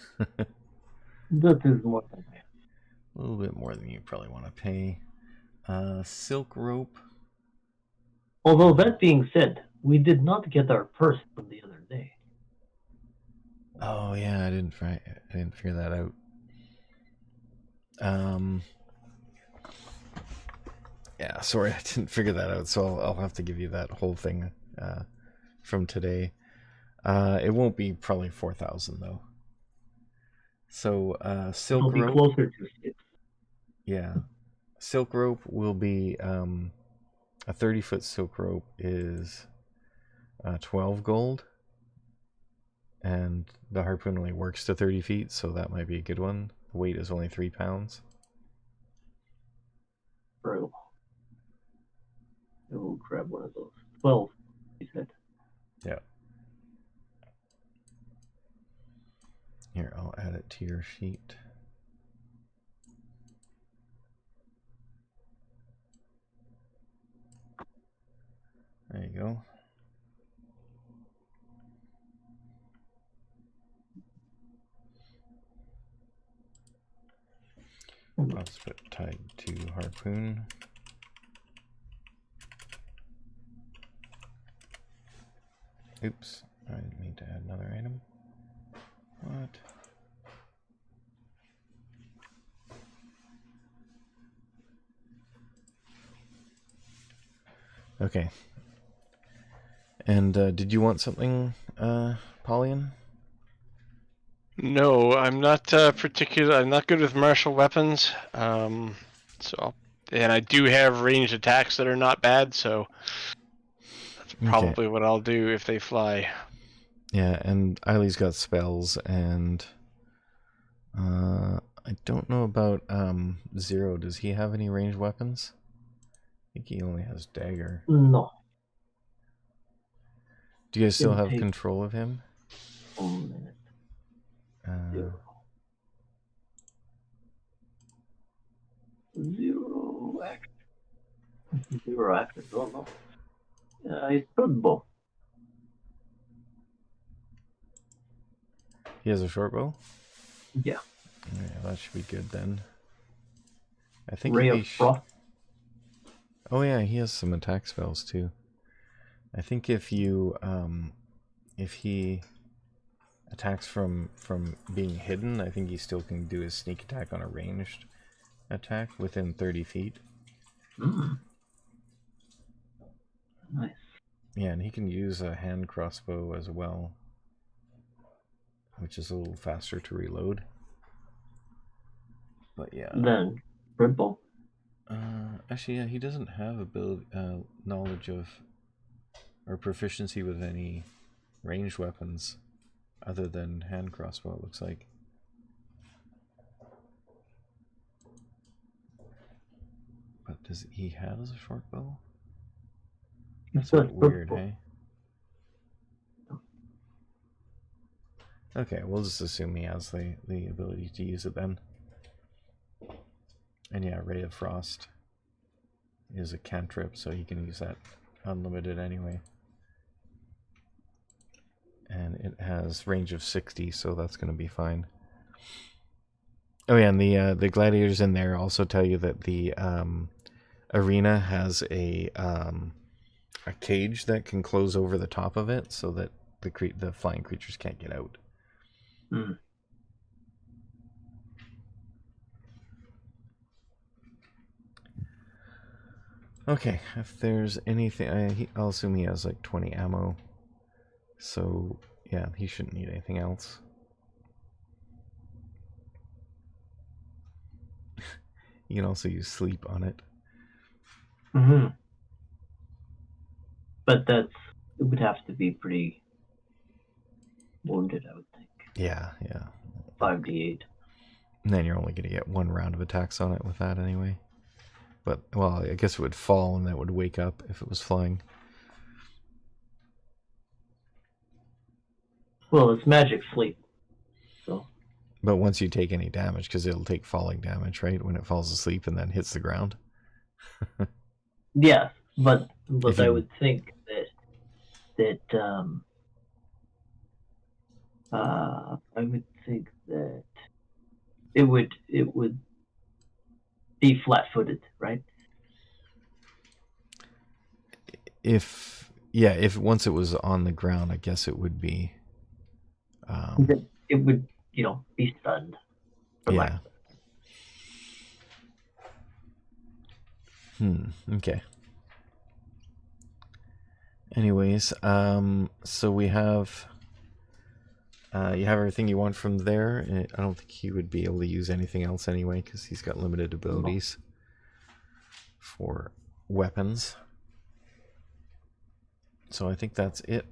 That is more than that. A little bit more than you probably want to pay. Silk rope. Although that being said, we did not get our purse from the other day. Oh yeah, I didn't figure that out. Yeah, sorry, I didn't figure that out. So I'll have to give you that whole thing from today. It won't be probably 4,000 though. So silk rope. It'll be closer to 6. Yeah, silk rope will be a 30-foot silk rope is 12 gold, and the harpoon only works to 30 feet, so that might be a good one. The weight is only 3 pounds. Bro, I will grab one of those. 12, he said. Yeah. Here, I'll add it to your sheet. There you go. I'll just put tied to harpoon. Oops, I didn't mean to add another item. What? Okay. And did you want something, Paulian? No, I'm not I'm not good with martial weapons. And I do have ranged attacks that are not bad, so that's probably what I'll do if they fly. Yeah, and Eiley's got spells, and I don't know about Zero. Does he have any ranged weapons? I think he only has dagger. No. Do you guys still have control of him? 1 minute. 0 action. 0 action. Oh no. He's good, bow. He has a short bow? Yeah. Yeah, that should be good then. I think Ray of Frost. Oh yeah, he has some attack spells too. I think if you if he attacks from being hidden, I think he still can do his sneak attack on a ranged attack within 30 feet. Mm. Nice. Yeah, and he can use a hand crossbow as well, which is a little faster to reload. But yeah. Then Brimble? Actually, yeah, he doesn't have ability, knowledge of or proficiency with any ranged weapons other than hand crossbow, it looks like. But does he have a short bow? That's weird, hey? Okay, we'll just assume he has the ability to use it then. And yeah, Ray of Frost is a cantrip, so he can use that unlimited anyway. And it has range of 60, so that's going to be fine. Oh yeah, and the gladiators in there also tell you that the arena has a cage that can close over the top of it, so that the flying creatures can't get out. Hmm. Okay, if there's anything, I'll assume he has like 20 ammo. So, yeah, he shouldn't need anything else. You can also use sleep on it. Mm-hmm. But it would have to be pretty wounded, I would think. Yeah, yeah. 5d8. And then you're only going to get 1 round of attacks on it with that anyway. But, well, I guess it would fall and that would wake up if it was flying. Well, it's magic sleep. So. But once you take any damage, because it'll take falling damage, right? When it falls asleep and then hits the ground. Yeah, but I would think that I would think that it would be flat-footed, right? If once it was on the ground, I guess it would be. It would, be stunned. Yeah. Okay. Anyways, so we have. You have everything you want from there. I don't think he would be able to use anything else anyway, because he's got limited abilities for weapons. So I think that's it.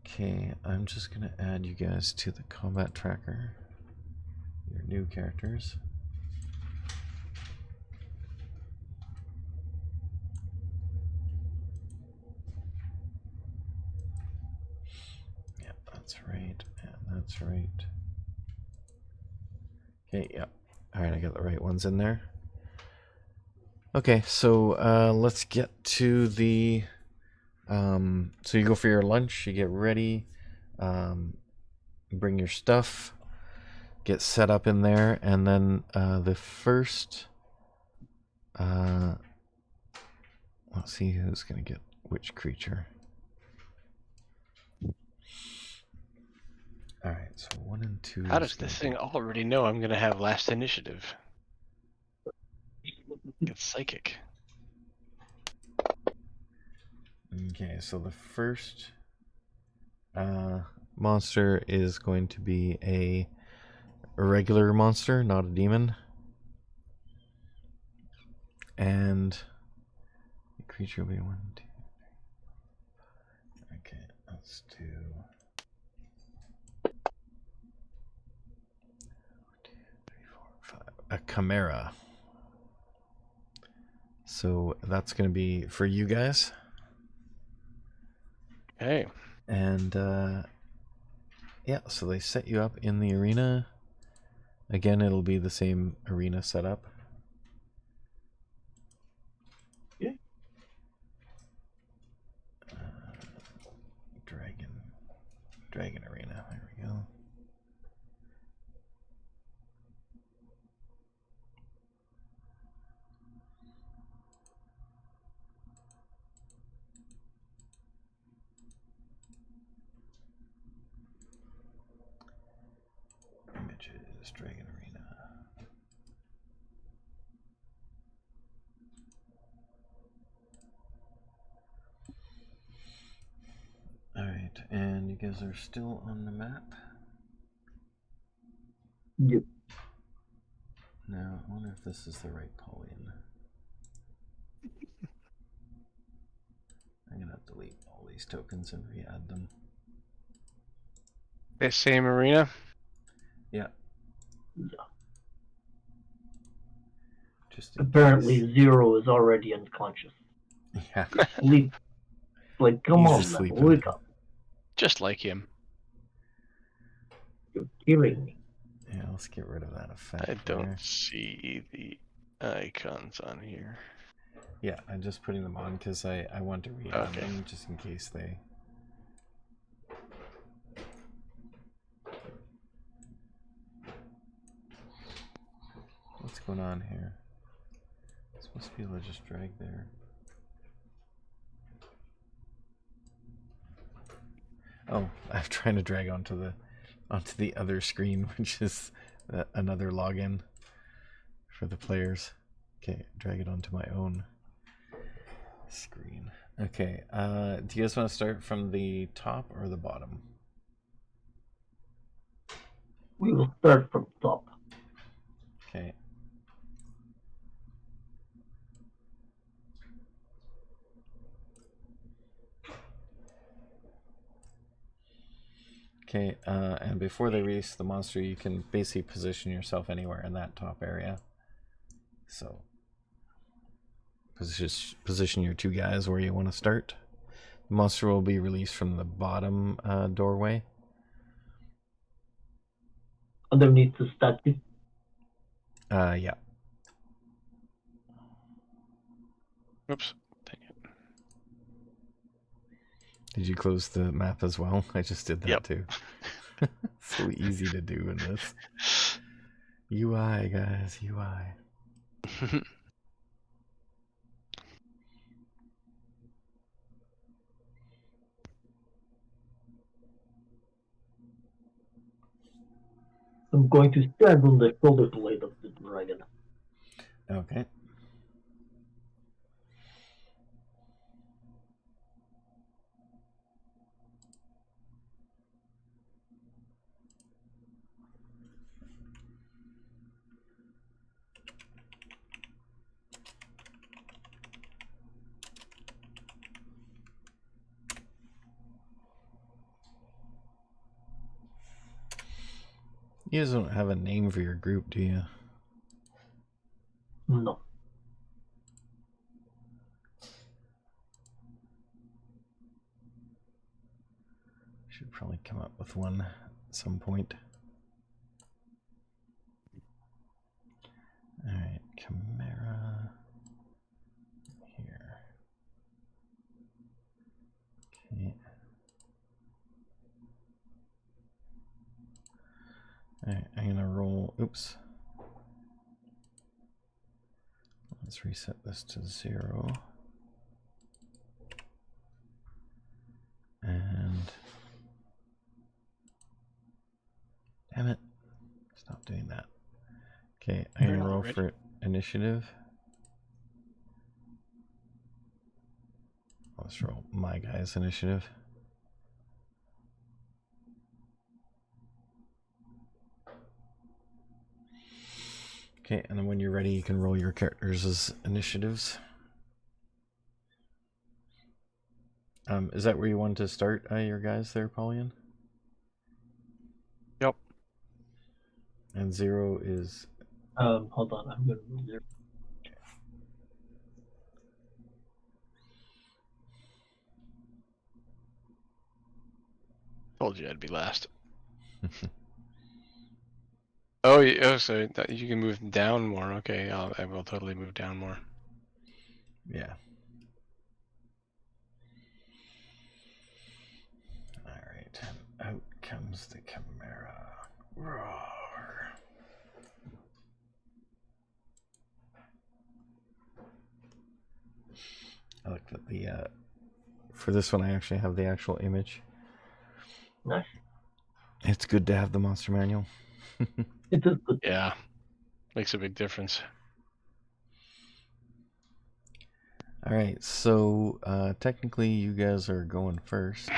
Okay, I'm just going to add you guys to the combat tracker. Your new characters. Yep, that's right. And that's right. Okay, yep. Alright, I got the right ones in there. Okay, so let's get to the... so you go for your lunch, you get ready, bring your stuff, get set up in there, and then the first... let's see who's going to get which creature. Alright, so 1 and 2... How does this thing already know I'm going to have last initiative? It's psychic. Okay, so the first monster is going to be a regular monster, not a demon. And the creature will be 1, 2, 3. Okay, let's do 1, 2, 3, 4, 5. A Chimera. So that's going to be for you guys. Okay. And yeah, so they set you up in the arena. Again, it'll be the same arena setup. Yeah. Dragon arena. There we go. Images, Dragon Arena. Alright, and you guys are still on the map? Yep. Now, I wonder if this is the right Pauline. I'm gonna delete all these tokens and re-add them. The same arena? Yeah. Yeah. Just apparently Zero is already unconscious. Yeah. Sleep. Like, come He's on, asleep. man, wake up. Just like him. You're killing me. Yeah, let's get rid of that effect. I don't there. see the icons on here. Yeah, I'm just putting them on because I want to re-add them just in case they... What's going on here? I'm supposed to be able to just drag there. Oh, I'm trying to drag onto the other screen, which is another login for the players. Okay, drag it onto my own screen. Okay, do you guys want to start from the top or the bottom? We will start from top. Okay. Okay, and before they release the monster, you can basically position yourself anywhere in that top area. So, position your two guys where you want to start. The monster will be released from the bottom doorway. Underneath the statue? Yeah. Oops. Dang it. Did you close the map as well? I just did that too. So easy to do in this. UI, guys, UI. I'm going to stand on the shoulder blade of the dragon. Okay. You guys don't have a name for your group, do you? No. Should probably come up with one at some point. Alright, Chimera. Here. Okay. Alright, I'm gonna roll. Oops. Let's reset this to 0. And damn it. Stop doing that. Okay, I'm gonna roll for initiative. Let's roll my guy's initiative. Okay, and then when you're ready, you can roll your characters as initiatives. Is that where you want to start your guys there, Pauline? Yep. And 0 is... Hold on, I'm going to move there. Told you I'd be last. Oh, so you can move down more. Okay, I will totally move down more. Yeah. Alright, out comes the Chimera. Roar. I like that the for this one I actually have the actual image. Nice. It's good to have the monster manual. It is good. Yeah, makes a big difference. Alright, so technically you guys are going first.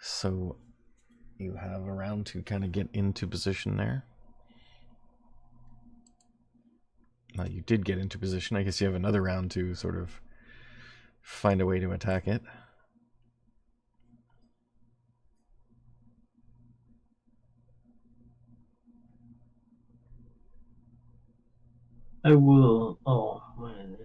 So you have a round to kind of get into position there. Well, you did get into position. I guess you have another round to sort of find a way to attack it. I will. Oh, man.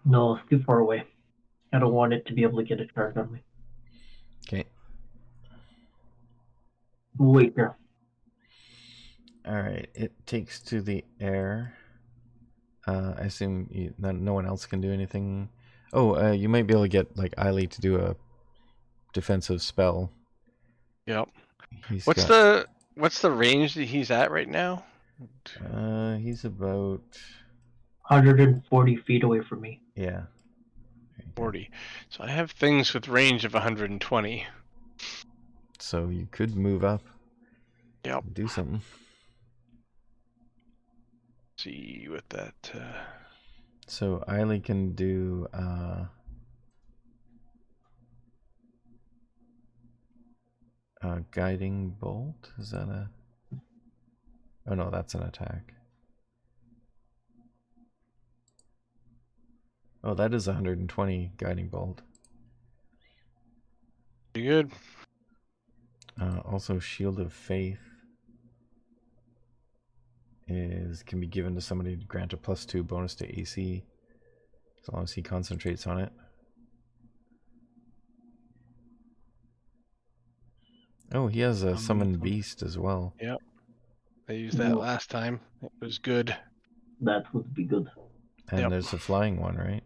No, it's too far away. I don't want it to be able to get a charge on me. Okay. Wait here. Alright, it takes to the air. I assume no one else can do anything. Oh, you might be able to get like Eiley to do a defensive spell. Yep. What's the range that he's at right now? He's about 140 feet away from me. Yeah. 40. So I have things with range of 120. So you could move up. Yep. Do something. See what that. So Eiley can do. Guiding bolt. Is that a? Oh no, that's an attack. Oh, that is 120 guiding bolt. Pretty good. Also, Shield of Faith can be given to somebody to grant a +2 bonus to AC, as long as he concentrates on it. Oh, he has a Summon Beast as well. Yep. I used that last time. It was good. That would be good. And there's a flying one, right?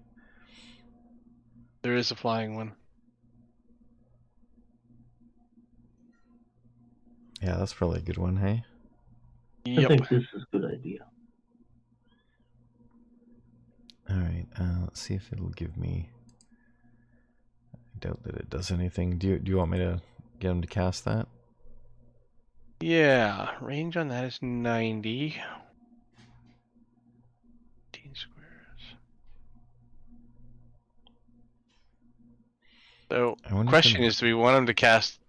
There is a flying one. Yeah, that's probably a good one, hey? Yep. I think this is a good idea. Alright, let's see if it'll give me... I doubt that it does anything. Do you want me to get him to cast that? Yeah, range on that is 90. 15 squares. So, the question is, do we want him to cast...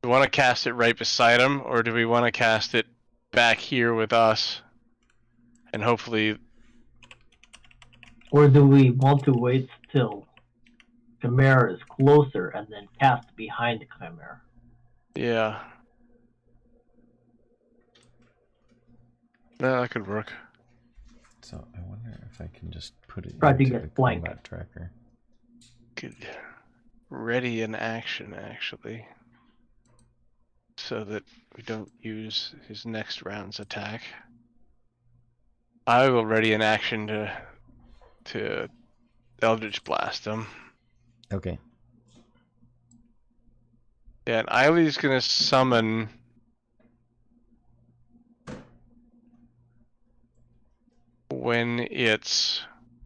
Do we want to cast it right beside him, or do we want to cast it back here with us? And hopefully... Or do we want to wait till Chimera is closer and then cast behind Chimera? Yeah. No, that could work. So I wonder if I can just put it Try to into get the flank. combat tracker. Could ready an action, actually. So that we don't use his next round's attack. I will ready an action to Eldritch Blast him. Okay. Yeah, and Eiley's gonna summon when it's